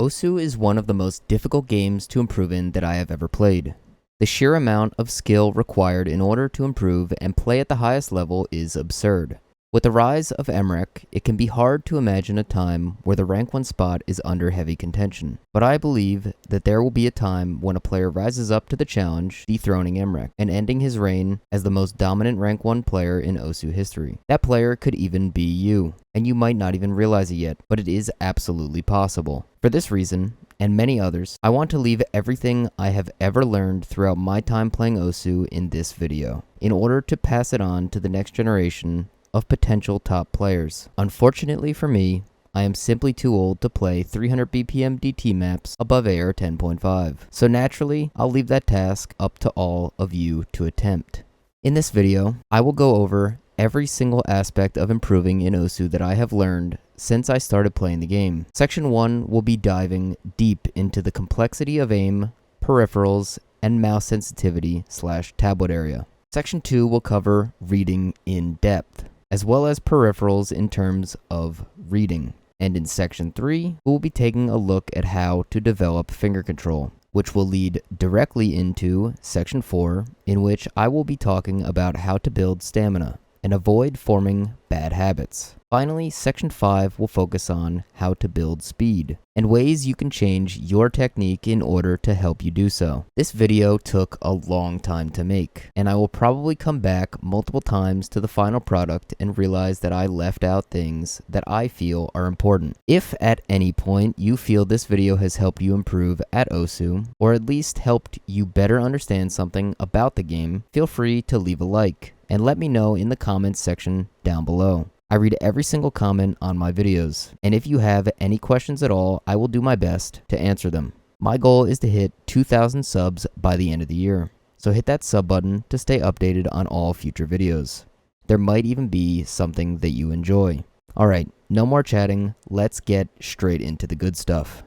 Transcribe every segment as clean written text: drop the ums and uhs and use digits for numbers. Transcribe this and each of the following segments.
Osu is one of the most difficult games to improve in that I have ever played. The sheer amount of skill required in order to improve and play at the highest level is absurd. With the rise of Emrek, it can be hard to imagine a time where the rank 1 spot is under heavy contention. But I believe that there will be a time when a player rises up to the challenge, dethroning Emrek, and ending his reign as the most dominant rank 1 player in Osu history. That player could even be you, and you might not even realize it yet, but it is absolutely possible. For this reason, and many others, I want to leave everything I have ever learned throughout my time playing Osu in this video, in order to pass it on to the next generation of potential top players. Unfortunately for me, I am simply too old to play 300 BPM DT maps above AR 10.5, so naturally, I'll leave that task up to all of you to attempt. In this video, I will go over every single aspect of improving in Osu that I have learned since I started playing the game. Section 1 will be diving deep into the complexity of aim, peripherals, and mouse sensitivity / tablet area. Section 2 will cover reading in depth, as well as peripherals in terms of reading. And in Section 3, we will be taking a look at how to develop finger control, which will lead directly into Section 4, in which I will be talking about how to build stamina and avoid forming bad habits. Finally, Section 5 will focus on how to build speed and ways you can change your technique in order to help you do so. This video took a long time to make, and I will probably come back multiple times to the final product and realize that I left out things that I feel are important. If at any point you feel this video has helped you improve at Osu, or at least helped you better understand something about the game, feel free to leave a like and let me know in the comments section down below. I read every single comment on my videos, and if you have any questions at all, I will do my best to answer them. My goal is to hit 2,000 subs by the end of the year, so hit that sub button to stay updated on all future videos. There might even be something that you enjoy. Alright, no more chatting, let's get straight into the good stuff.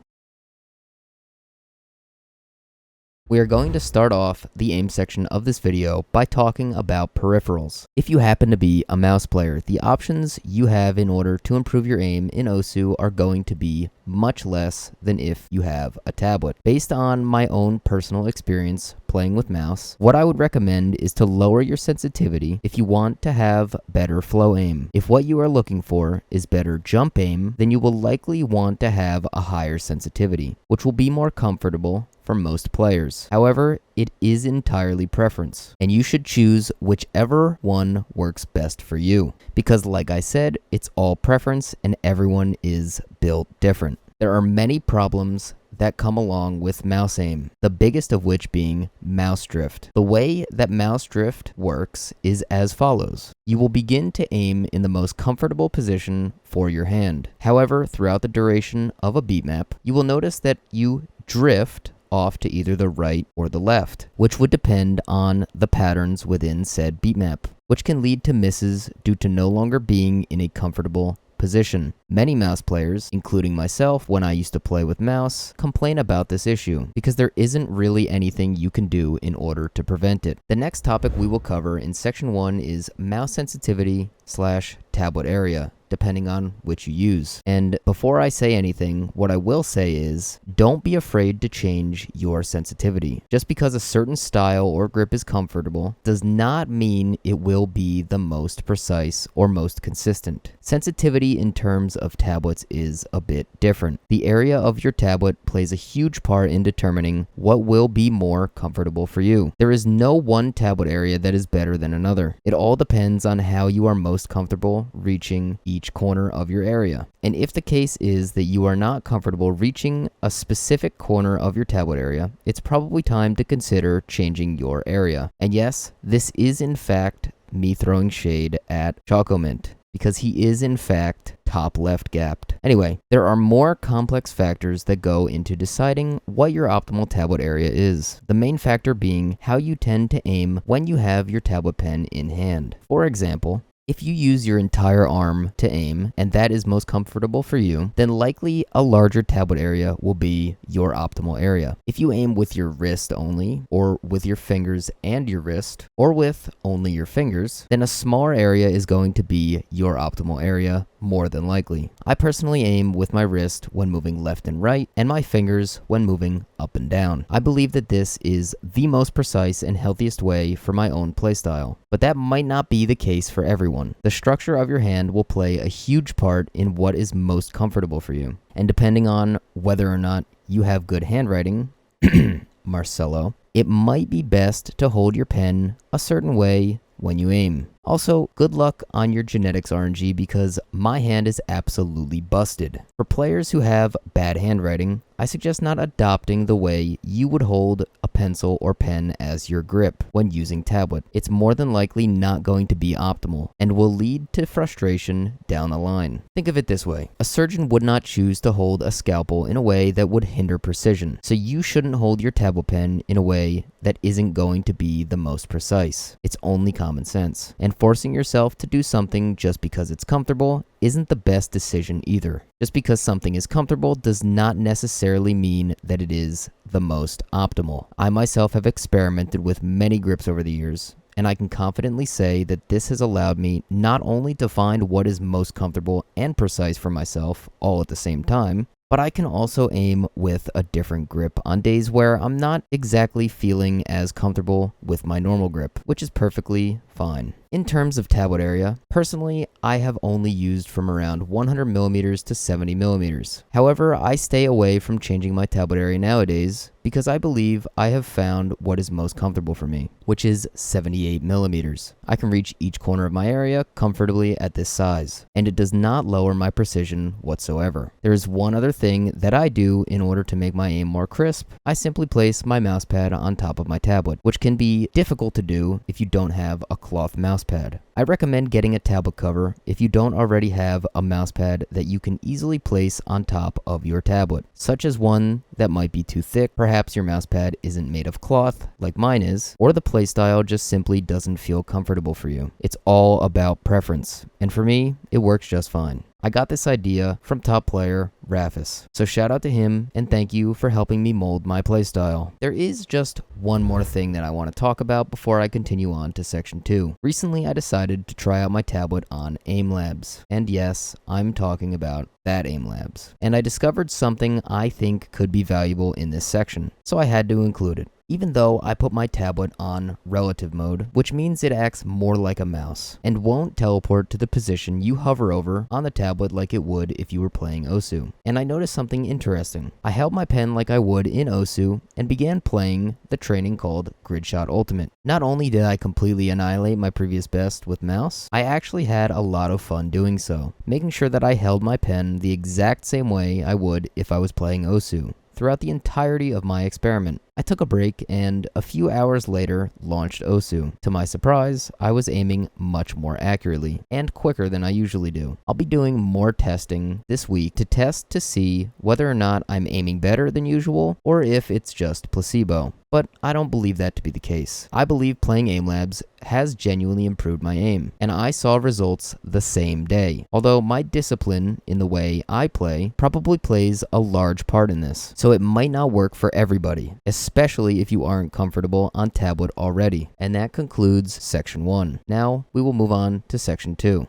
We are going to start off the aim section of this video by talking about peripherals. If you happen to be a mouse player, the options you have in order to improve your aim in Osu are going to be much less than if you have a tablet. Based on my own personal experience playing with mouse, what I would recommend is to lower your sensitivity if you want to have better flow aim. If what you are looking for is better jump aim, then you will likely want to have a higher sensitivity, which will be more comfortable for most players. However, it is entirely preference, and you should choose whichever one works best for you, because like I said, it's all preference and everyone is built different. There are many problems that come along with mouse aim, the biggest of which being mouse drift. The way that mouse drift works is as follows. You will begin to aim in the most comfortable position for your hand. However, throughout the duration of a beat map, you will notice that you drift off to either the right or the left, which would depend on the patterns within said beat map, which can lead to misses due to no longer being in a comfortable position. Many mouse players, including myself when I used to play with mouse, complain about this issue because there isn't really anything you can do in order to prevent it. The next topic we will cover in section 1 is mouse sensitivity / tablet area, depending on which you use. And before I say anything, what I will say is, don't be afraid to change your sensitivity. Just because a certain style or grip is comfortable does not mean it will be the most precise or most consistent. Sensitivity in terms of tablets is a bit different. The area of your tablet plays a huge part in determining what will be more comfortable for you. There is no one tablet area that is better than another. It all depends on how you are most comfortable reaching each corner of your area. And if the case is that you are not comfortable reaching a specific corner of your tablet area, it's probably time to consider changing your area. And yes, this is in fact me throwing shade at Chocomint, because he is in fact top left gapped. Anyway, there are more complex factors that go into deciding what your optimal tablet area is. The main factor being how you tend to aim when you have your tablet pen in hand. For example, if you use your entire arm to aim, and that is most comfortable for you, then likely a larger tablet area will be your optimal area. If you aim with your wrist only, or with your fingers and your wrist, or with only your fingers, then a smaller area is going to be your optimal area more than likely. I personally aim with my wrist when moving left and right, and my fingers when moving up and down. I believe that this is the most precise and healthiest way for my own playstyle, but that might not be the case for everyone. The structure of your hand will play a huge part in what is most comfortable for you, and depending on whether or not you have good handwriting, Marcelo, it might be best to hold your pen a certain way when you aim. Also, good luck on your genetics RNG because my hand is absolutely busted. For players who have bad handwriting, I suggest not adopting the way you would hold a pencil or pen as your grip when using tablet. It's more than likely not going to be optimal and will lead to frustration down the line. Think of it this way. A surgeon would not choose to hold a scalpel in a way that would hinder precision, so you shouldn't hold your tablet pen in a way that isn't going to be the most precise. It's only common sense. And forcing yourself to do something just because it's comfortable isn't the best decision either. Just because something is comfortable does not necessarily mean that it is the most optimal. I myself have experimented with many grips over the years, and I can confidently say that this has allowed me not only to find what is most comfortable and precise for myself all at the same time, but I can also aim with a different grip on days where I'm not exactly feeling as comfortable with my normal grip, which is perfectly fine. In terms of tablet area, personally, I have only used from around 100mm to 70mm. However, I stay away from changing my tablet area nowadays because I believe I have found what is most comfortable for me, which is 78mm. I can reach each corner of my area comfortably at this size, and it does not lower my precision whatsoever. There is one other thing that I do in order to make my aim more crisp. I simply place my mouse pad on top of my tablet, which can be difficult to do if you don't have a cloth mouse pad. I recommend getting a tablet cover if you don't already have a mouse pad that you can easily place on top of your tablet, such as one that might be too thick. Perhaps your mouse pad isn't made of cloth like mine is, or the playstyle just simply doesn't feel comfortable for you. It's all about preference, and for me, it works just fine. I got this idea from top player Rafis, so shout out to him and thank you for helping me mold my playstyle. There is just one more thing that I want to talk about before I continue on to section 2. Recently I decided to try out my tablet on AimLabs, and yes, I'm talking about that AimLabs, and I discovered something I think could be valuable in this section, so I had to include it. Even though I put my tablet on relative mode, which means it acts more like a mouse, and won't teleport to the position you hover over on the tablet like it would if you were playing Osu. And I noticed something interesting. I held my pen like I would in Osu and began playing the training called Gridshot Ultimate. Not only did I completely annihilate my previous best with mouse, I actually had a lot of fun doing so, making sure that I held my pen the exact same way I would if I was playing Osu throughout the entirety of my experiment. I took a break and a few hours later launched Osu. To my surprise, I was aiming much more accurately and quicker than I usually do. I'll be doing more testing this week to test to see whether or not I'm aiming better than usual or if it's just placebo. But I don't believe that to be the case. I believe playing AimLabs has genuinely improved my aim, and I saw results the same day. Although my discipline in the way I play probably plays a large part in this, so it might not work for everybody, especially if you aren't comfortable on tablet already. And that concludes section 1. Now we will move on to section 2.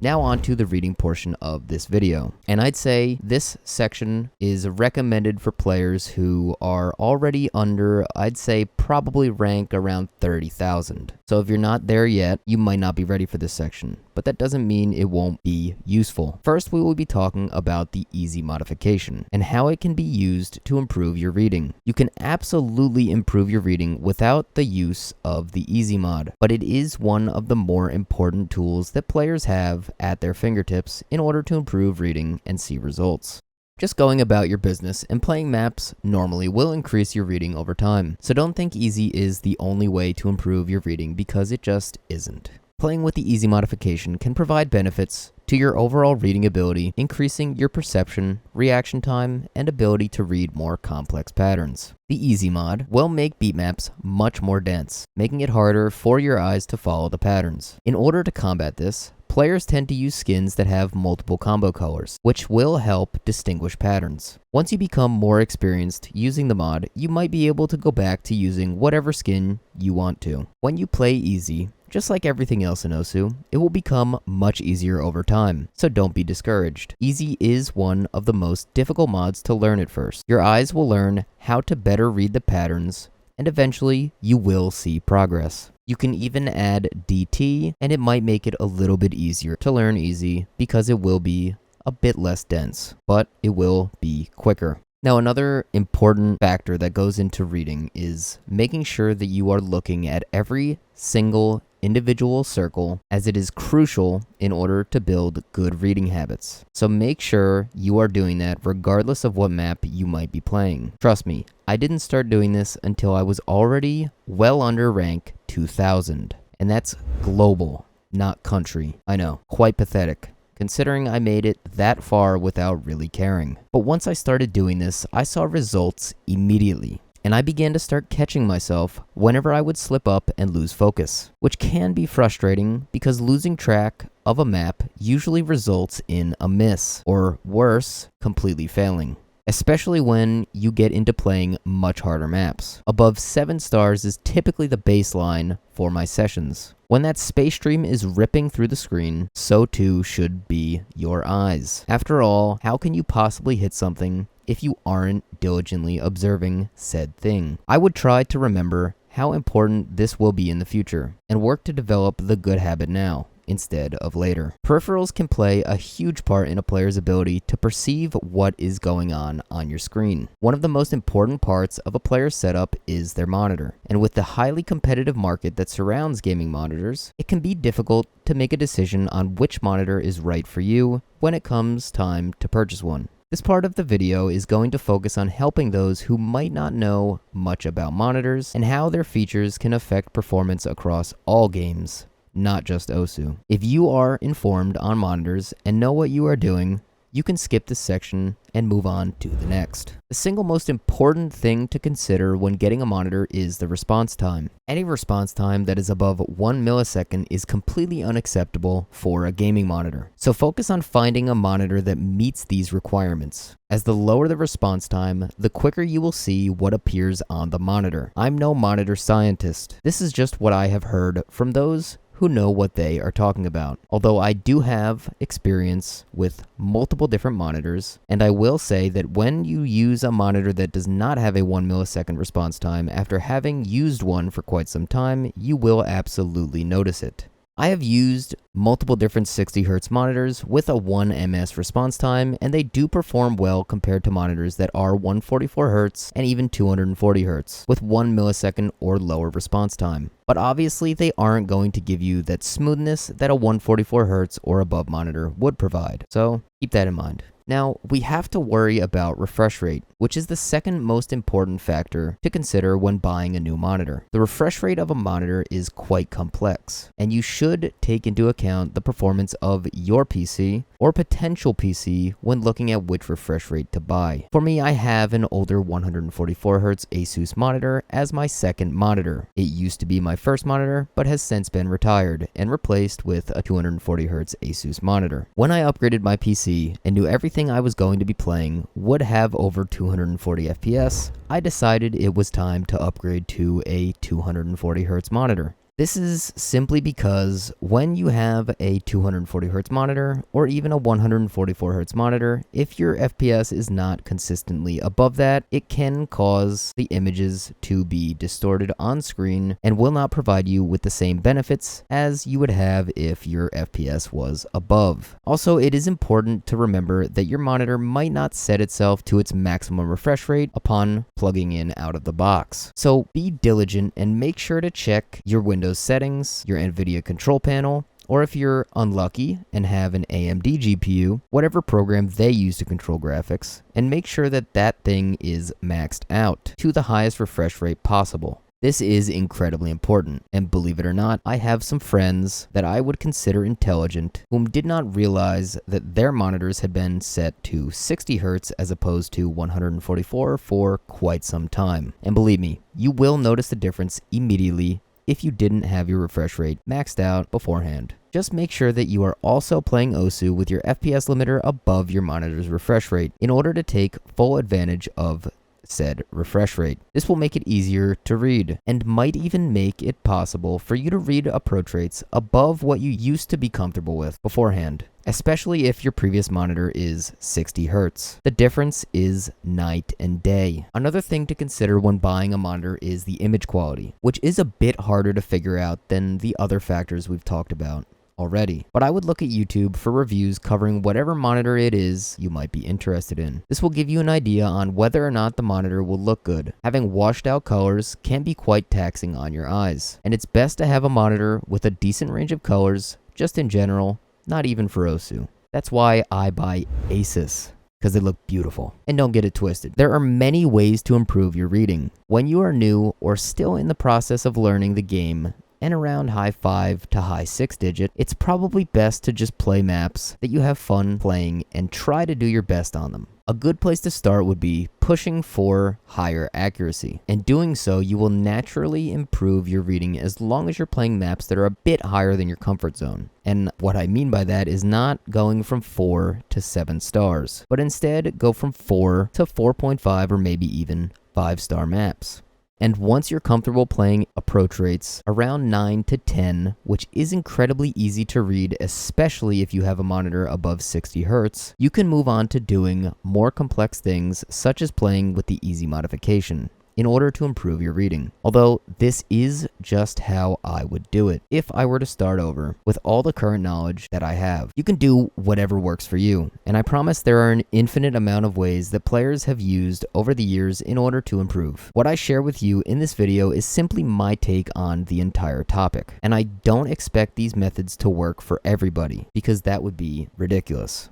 Now on to the reading portion of this video. And I'd say this section is recommended for players who are already under, I'd say probably rank around 30,000. So if you're not there yet, you might not be ready for this section, but that doesn't mean it won't be useful. First, we will be talking about the easy modification and how it can be used to improve your reading. You can absolutely improve your reading without the use of the easy mod, but it is one of the more important tools that players have at their fingertips in order to improve reading and see results. Just going about your business and playing maps normally will increase your reading over time, so don't think easy is the only way to improve your reading because it just isn't. Playing with the easy modification can provide benefits to your overall reading ability, increasing your perception, reaction time, and ability to read more complex patterns. The easy mod will make beat maps much more dense, making it harder for your eyes to follow the patterns. In order to combat this, players tend to use skins that have multiple combo colors, which will help distinguish patterns. Once you become more experienced using the mod, you might be able to go back to using whatever skin you want to. When you play easy, just like everything else in OSU, it will become much easier over time, so don't be discouraged. Easy is one of the most difficult mods to learn at first. Your eyes will learn how to better read the patterns, and eventually you will see progress. You can even add DT, and it might make it a little bit easier to learn Easy because it will be a bit less dense, but it will be quicker. Now, another important factor that goes into reading is making sure that you are looking at every single individual circle, as it is crucial in order to build good reading habits. So make sure you are doing that regardless of what map you might be playing. Trust me, I didn't start doing this until I was already well under rank 2000, and that's global, not country. I know, quite pathetic, considering I made it that far without really caring. But once I started doing this, I saw results immediately, and I began to start catching myself whenever I would slip up and lose focus, which can be frustrating because losing track of a map usually results in a miss, or worse, completely failing. Especially when you get into playing much harder maps. Above 7 stars is typically the baseline for my sessions. When that space stream is ripping through the screen, so too should be your eyes. After all, how can you possibly hit something if you aren't diligently observing said thing? I would try to remember how important this will be in the future, and work to develop the good habit now, instead of later. Peripherals can play a huge part in a player's ability to perceive what is going on your screen. One of the most important parts of a player's setup is their monitor, and with the highly competitive market that surrounds gaming monitors, it can be difficult to make a decision on which monitor is right for you when it comes time to purchase one. This part of the video is going to focus on helping those who might not know much about monitors and how their features can affect performance across all games, not just OSU. If you are informed on monitors and know what you are doing, you can skip this section and move on to the next. The single most important thing to consider when getting a monitor is the response time. Any response time that is above 1 millisecond is completely unacceptable for a gaming monitor. So focus on finding a monitor that meets these requirements, as the lower the response time, the quicker you will see what appears on the monitor. I'm no monitor scientist. This is just what I have heard from those who know what they are talking about. Although I do have experience with multiple different monitors, and I will say that when you use a monitor that does not have a 1 millisecond response time, after having used one for quite some time, you will absolutely notice it. I have used multiple different 60Hz monitors with a 1 ms response time, and they do perform well compared to monitors that are 144Hz and even 240Hz with 1 millisecond or lower response time. But obviously they aren't going to give you that smoothness that a 144Hz or above monitor would provide, so keep that in mind. Now, we have to worry about refresh rate, which is the second most important factor to consider when buying a new monitor. The refresh rate of a monitor is quite complex, and you should take into account the performance of your PC or potential PC when looking at which refresh rate to buy. For me, I have an older 144Hz Asus monitor as my second monitor. It used to be my first monitor, but has since been retired and replaced with a 240Hz Asus monitor. When I upgraded my PC and knew everything I was going to be playing would have over 240 FPS, I decided it was time to upgrade to a 240Hz monitor. This is simply because when you have a 240Hz monitor or even a 144Hz monitor, if your FPS is not consistently above that, it can cause the images to be distorted on screen and will not provide you with the same benefits as you would have if your FPS was above. Also, it is important to remember that your monitor might not set itself to its maximum refresh rate upon plugging in out of the box. So be diligent and make sure to check your Windows settings, your NVIDIA control panel, or if you're unlucky and have an AMD GPU, whatever program they use to control graphics, and make sure that that thing is maxed out to the highest refresh rate possible. This is incredibly important, and believe it or not, I have some friends that I would consider intelligent whom did not realize that their monitors had been set to 60Hz as opposed to 144 for quite some time. And believe me, you will notice the difference immediately if you didn't have your refresh rate maxed out beforehand. Just make sure that you are also playing OSU with your FPS limiter above your monitor's refresh rate in order to take full advantage of said refresh rate. This will make it easier to read and might even make it possible for you to read approach rates above what you used to be comfortable with beforehand, especially if your previous monitor is 60 Hz. The difference is night and day. Another thing to consider when buying a monitor is the image quality, which is a bit harder to figure out than the other factors we've talked about already. But I would look at YouTube for reviews covering whatever monitor it is you might be interested in. This will give you an idea on whether or not the monitor will look good. Having washed out colors can be quite taxing on your eyes, and it's best to have a monitor with a decent range of colors, just in general, not even for OSU. That's why I buy Asus, because they look beautiful. And don't get it twisted. There are many ways to improve your reading. When you are new or still in the process of learning the game, and around high 5 to high 6 digit, it's probably best to just play maps that you have fun playing and try to do your best on them. A good place to start would be pushing for higher accuracy. And doing so, you will naturally improve your reading as long as you're playing maps that are a bit higher than your comfort zone. And what I mean by that is not going from 4 to 7 stars, but instead go from 4 to 4.5 or maybe even 5-star maps. And once you're comfortable playing approach rates around 9 to 10, which is incredibly easy to read, especially if you have a monitor above 60 Hz, you can move on to doing more complex things such as playing with the easy modification in order to improve your reading. Although this is just how I would do it if I were to start over with all the current knowledge that I have. You can do whatever works for you, and I promise there are an infinite amount of ways that players have used over the years in order to improve. What I share with you in this video is simply my take on the entire topic, and I don't expect these methods to work for everybody because that would be ridiculous.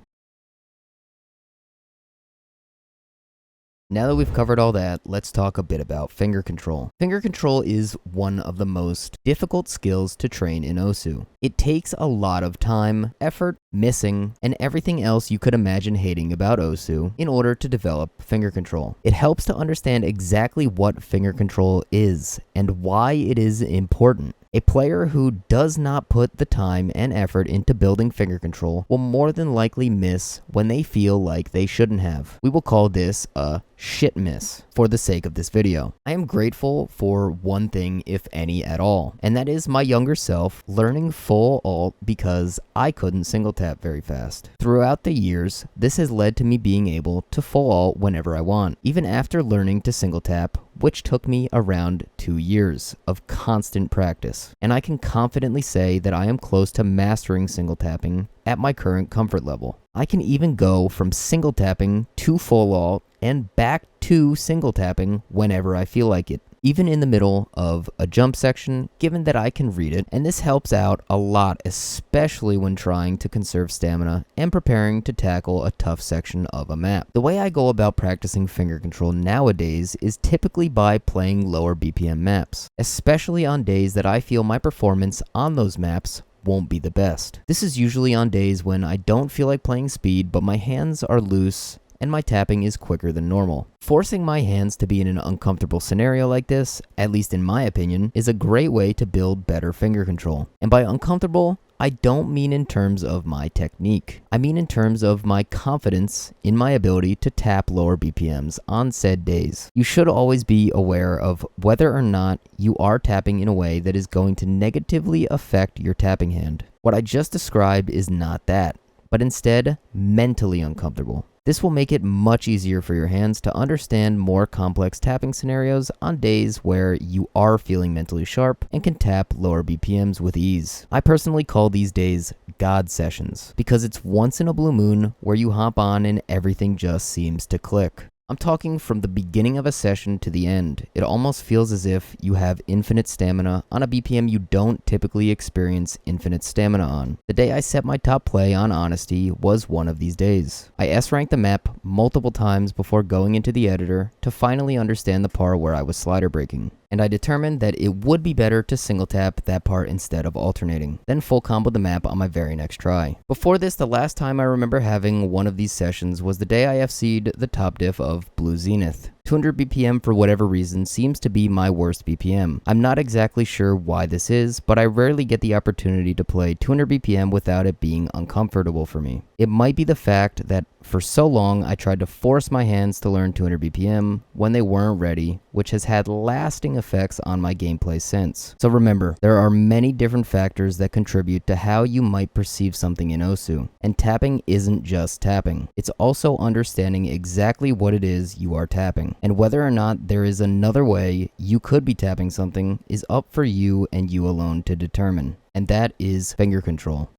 Now that we've covered all that, let's talk a bit about finger control. Finger control is one of the most difficult skills to train in OSU. It takes a lot of time, effort, missing, and everything else you could imagine hating about OSU in order to develop finger control. It helps to understand exactly what finger control is and why it is important. A player who does not put the time and effort into building finger control will more than likely miss when they feel like they shouldn't have. We will call this a shit miss for the sake of this video. I am grateful for one thing, if any at all, and that is my younger self learning full alt because I couldn't single tap very fast. Throughout the years, this has led to me being able to full alt whenever I want, even after learning to single tap, which took me around 2 years of constant practice. And I can confidently say that I am close to mastering single tapping at my current comfort level. I can even go from single tapping to full alt and back to single tapping whenever I feel like it, even in the middle of a jump section, given that I can read it, and this helps out a lot, especially when trying to conserve stamina and preparing to tackle a tough section of a map. The way I go about practicing finger control nowadays is typically by playing lower BPM maps, especially on days that I feel my performance on those maps won't be the best. This is usually on days when I don't feel like playing speed, but my hands are loose and my tapping is quicker than normal. Forcing my hands to be in an uncomfortable scenario like this, at least in my opinion, is a great way to build better finger control. And by uncomfortable, I don't mean in terms of my technique. I mean in terms of my confidence in my ability to tap lower BPMs on said days. You should always be aware of whether or not you are tapping in a way that is going to negatively affect your tapping hand. What I just described is not that, but instead mentally uncomfortable. This will make it much easier for your hands to understand more complex tapping scenarios on days where you are feeling mentally sharp and can tap lower BPMs with ease. I personally call these days God sessions because it's once in a blue moon where you hop on and everything just seems to click. I'm talking from the beginning of a session to the end. It almost feels as if you have infinite stamina on a BPM you don't typically experience infinite stamina on. The day I set my top play on Honesty was one of these days. I S-ranked the map multiple times before going into the editor to finally understand the part where I was slider breaking, and I determined that it would be better to single tap that part instead of alternating, then full combo the map on my very next try. Before this, the last time I remember having one of these sessions was the day I FC'd the top diff of Blue Zenith. 200 BPM for whatever reason seems to be my worst BPM. I'm not exactly sure why this is, but I rarely get the opportunity to play 200 BPM without it being uncomfortable for me. It might be the fact that for so long I tried to force my hands to learn 200 BPM when they weren't ready, which has had lasting effects on my gameplay since. So remember, there are many different factors that contribute to how you might perceive something in Osu, and tapping isn't just tapping. It's also understanding exactly what it is you are tapping, and whether or not there is another way you could be tapping something is up for you and you alone to determine, and that is finger control.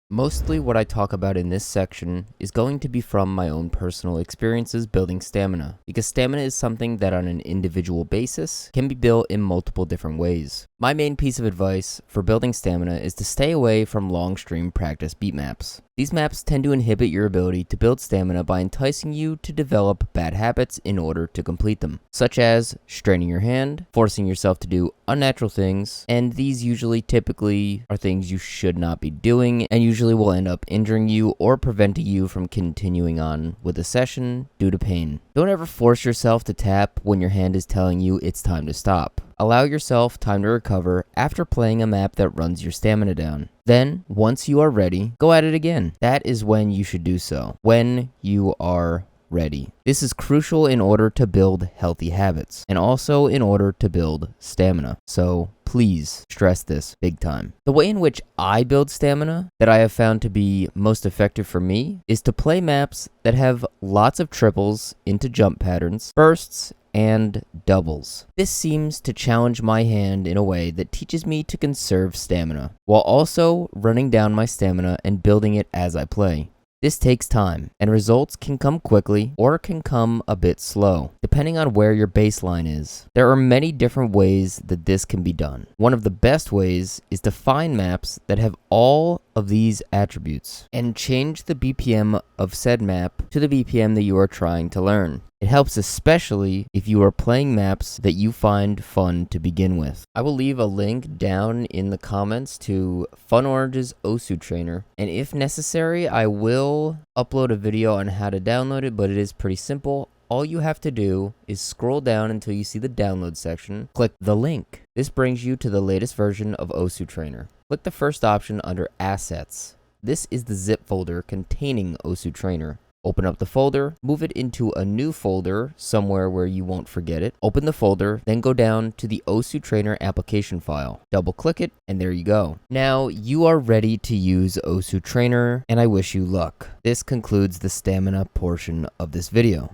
Mostly what I talk about in this section is going to be from my own personal experiences building stamina, because stamina is something that on an individual basis can be built in multiple different ways. My main piece of advice for building stamina is to stay away from long stream practice beat maps. These maps tend to inhibit your ability to build stamina by enticing you to develop bad habits in order to complete them, such as straining your hand, forcing yourself to do unnatural things, and these typically are things you should not be doing and usually will end up injuring you or preventing you from continuing on with the session due to pain. Don't ever force yourself to tap when your hand is telling you it's time to stop. Allow yourself time to recover after playing a map that runs your stamina down. Then, once you are ready, go at it again. That is when you should do so, when you are ready. This is crucial in order to build healthy habits, and also in order to build stamina. So please stress this big time. The way in which I build stamina that I have found to be most effective for me is to play maps that have lots of triples into jump patterns, bursts, and doubles. This seems to challenge my hand in a way that teaches me to conserve stamina, while also running down my stamina and building it as I play. This takes time, and results can come quickly or can come a bit slow, depending on where your baseline is. There are many different ways that this can be done. One of the best ways is to find maps that have all of these attributes, and change the BPM of said map to the BPM that you are trying to learn. It helps especially if you are playing maps that you find fun to begin with. I will leave a link down in the comments to FunOrange's Osu Trainer, and if necessary, I will upload a video on how to download it, but it is pretty simple. All you have to do is scroll down until you see the download section, click the link. This brings you to the latest version of Osu Trainer. Click the first option under Assets. This is the zip folder containing Osu Trainer. Open up the folder, move it into a new folder somewhere where you won't forget it. Open the folder, then go down to the Osu Trainer application file. Double click it, and there you go. Now you are ready to use Osu Trainer, and I wish you luck. This concludes the stamina portion of this video.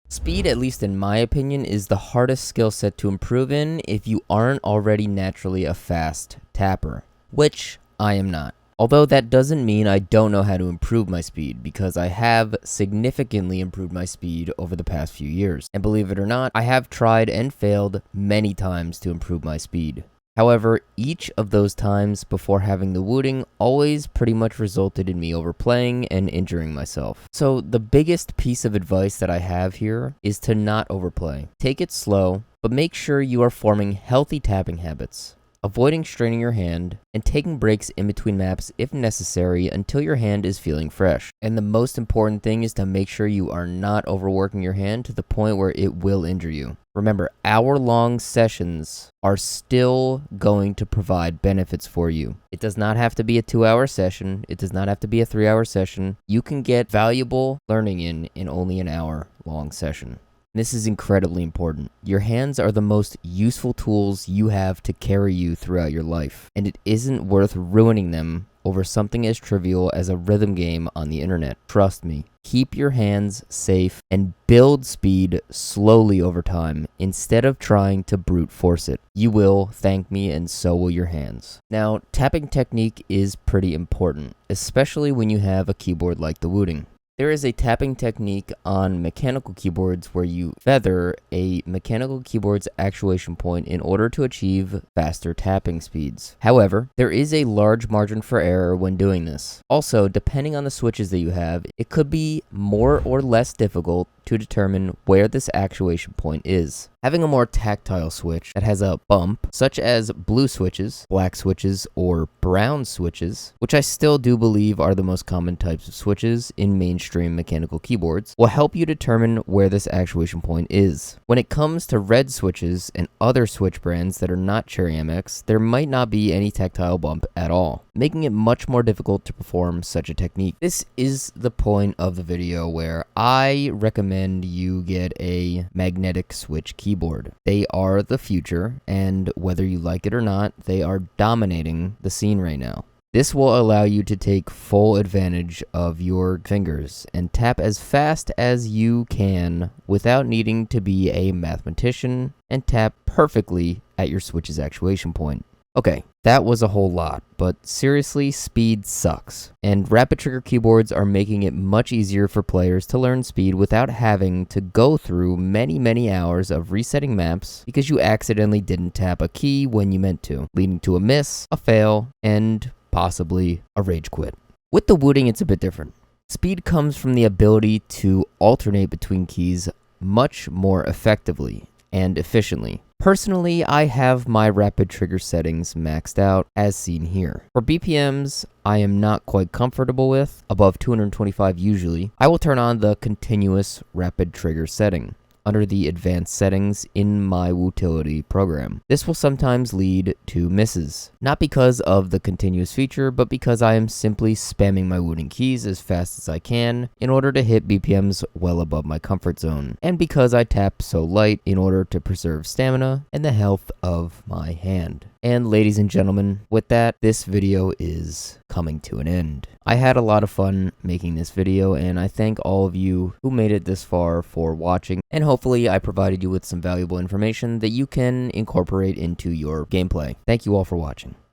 Speed, at least in my opinion, is the hardest skill set to improve in if you aren't already naturally a fast tapper, which I am not. Although that doesn't mean I don't know how to improve my speed, because I have significantly improved my speed over the past few years. And believe it or not, I have tried and failed many times to improve my speed. However, each of those times before having the wounding always pretty much resulted in me overplaying and injuring myself. So the biggest piece of advice that I have here is to not overplay. Take it slow, but make sure you are forming healthy tapping habits, avoiding straining your hand, and taking breaks in between maps if necessary until your hand is feeling fresh. And the most important thing is to make sure you are not overworking your hand to the point where it will injure you. Remember, hour-long sessions are still going to provide benefits for you. It does not have to be a 2-hour session. It does not have to be a 3-hour session. You can get valuable learning in only an hour-long session. This is incredibly important. Your hands are the most useful tools you have to carry you throughout your life, and it isn't worth ruining them over something as trivial as a rhythm game on the internet. Trust me. Keep your hands safe and build speed slowly over time instead of trying to brute force it. You will thank me, and so will your hands. Now, tapping technique is pretty important, especially when you have a keyboard like the Wooting. There is a tapping technique on mechanical keyboards where you feather a mechanical keyboard's actuation point in order to achieve faster tapping speeds. However, there is a large margin for error when doing this. Also, depending on the switches that you have, it could be more or less difficult to determine where this actuation point is. Having a more tactile switch that has a bump, such as blue switches, black switches, or brown switches, which I still do believe are the most common types of switches in mainstream mechanical keyboards, will help you determine where this actuation point is. When it comes to red switches and other switch brands that are not Cherry MX, there might not be any tactile bump at all, making it much more difficult to perform such a technique. This is the point of the video where I recommend you get a magnetic switch keyboard. They are the future, and whether you like it or not, they are dominating the scene right now. This will allow you to take full advantage of your fingers and tap as fast as you can without needing to be a mathematician and tap perfectly at your switch's actuation point. Okay, that was a whole lot, but seriously, speed sucks. And rapid trigger keyboards are making it much easier for players to learn speed without having to go through many hours of resetting maps because you accidentally didn't tap a key when you meant to, leading to a miss, a fail, and possibly a rage quit. With the Wooting, it's a bit different. Speed comes from the ability to alternate between keys much more effectively and efficiently. Personally, I have my rapid trigger settings maxed out as seen here. For BPMs, I am not quite comfortable with, above 225 usually. I will turn on the continuous rapid trigger setting under the advanced settings in my Wootility program. This will sometimes lead to misses, not because of the continuous feature, but because I am simply spamming my Wooting keys as fast as I can in order to hit BPMs well above my comfort zone, and because I tap so light in order to preserve stamina and the health of my hand. And ladies and gentlemen, with that, this video is coming to an end. I had a lot of fun making this video, and I thank all of you who made it this far for watching, and hopefully I provided you with some valuable information that you can incorporate into your gameplay. Thank you all for watching.